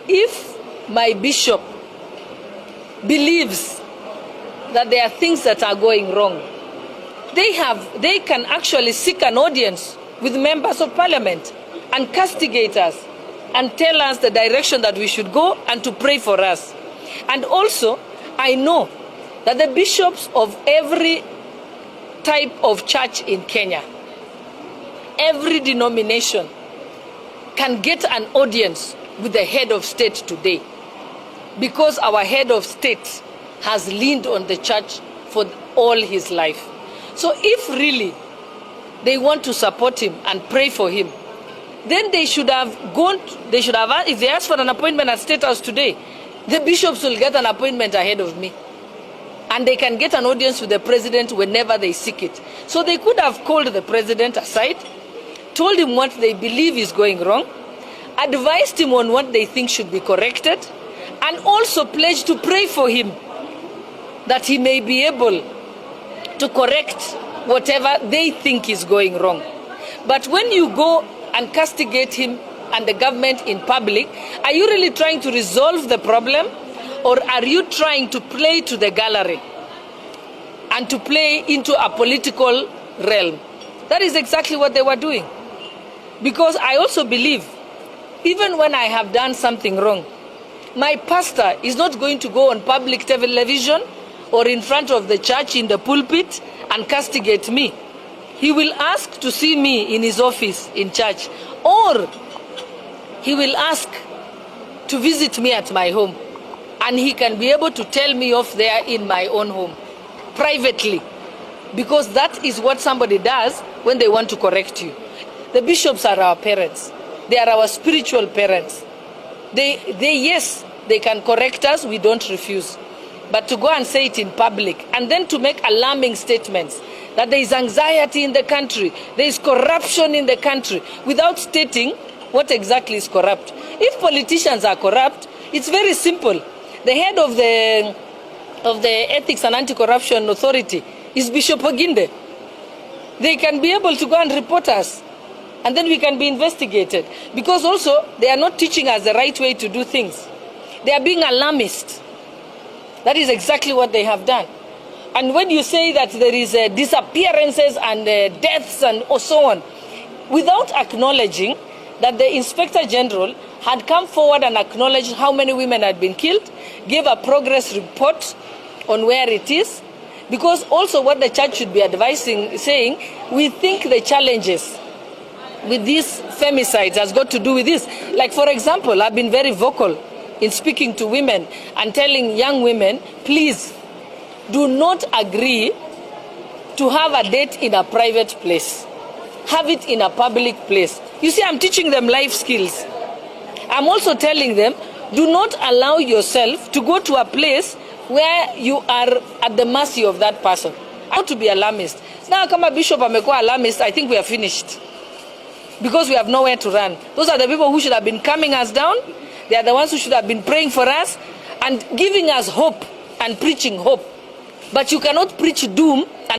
if my bishop believes that there are things that are going wrong, they can actually seek an audience with members of parliament and castigate us and tell us the direction that we should go and to pray for us. And also, I know that the bishops of every type of church in Kenya, every denomination, can get an audience with the head of state today, because our head of state has leaned on the church for all his life. So if really they want to support him and pray for him, then they should have if they ask for an appointment at State House today, the bishops will get an appointment ahead of me. And they can get an audience with the president whenever they seek it. So they could have called the president aside, told him what they believe is going wrong, advised him on what they think should be corrected, and also pledged to pray for him that he may be able to correct whatever they think is going wrong. But when you go and castigate him and the government in public, are you really trying to resolve the problem, or are you trying to play to the gallery and to play into a political realm? That is exactly what they were doing. Because I also believe, even when I have done something wrong, my pastor is not going to go on public television or in front of the church in the pulpit and castigate me. He will ask to see me in his office in church, or he will ask to visit me at my home, and he can be able to tell me off there in my own home, privately, because that is what somebody does when they want to correct you. The bishops are our parents. They are our spiritual parents. Yes, they can correct us, we don't refuse. But to go and say it in public, and then to make alarming statements that there is anxiety in the country, there is corruption in the country, without stating what exactly is corrupt. If politicians are corrupt, it's very simple. The head of the Ethics and Anti-Corruption Authority is Bishop Oginde. They can be able to go and report us, and then we can be investigated. Because also, they are not teaching us the right way to do things. They are being alarmist. That is exactly what they have done. And when you say that there is disappearances and deaths and so on, without acknowledging that the Inspector General had come forward and acknowledged how many women had been killed, gave a progress report on where it is, because also what the church should be advising, saying, we think the challenges with these femicides has got to do with this. Like, for example, I've been very vocal in speaking to women and telling young women, please do not agree to have a date in a private place. Have it in a public place. You see, I'm teaching them life skills. I'm also telling them, do not allow yourself to go to a place where you are at the mercy of that person. Not to be alarmist. Now, kama Bishop amekuwa alarmist, I think we are finished. Because we have nowhere to run. Those are the people who should have been calming us down. They are the ones who should have been praying for us and giving us hope and preaching hope. But you cannot preach doom and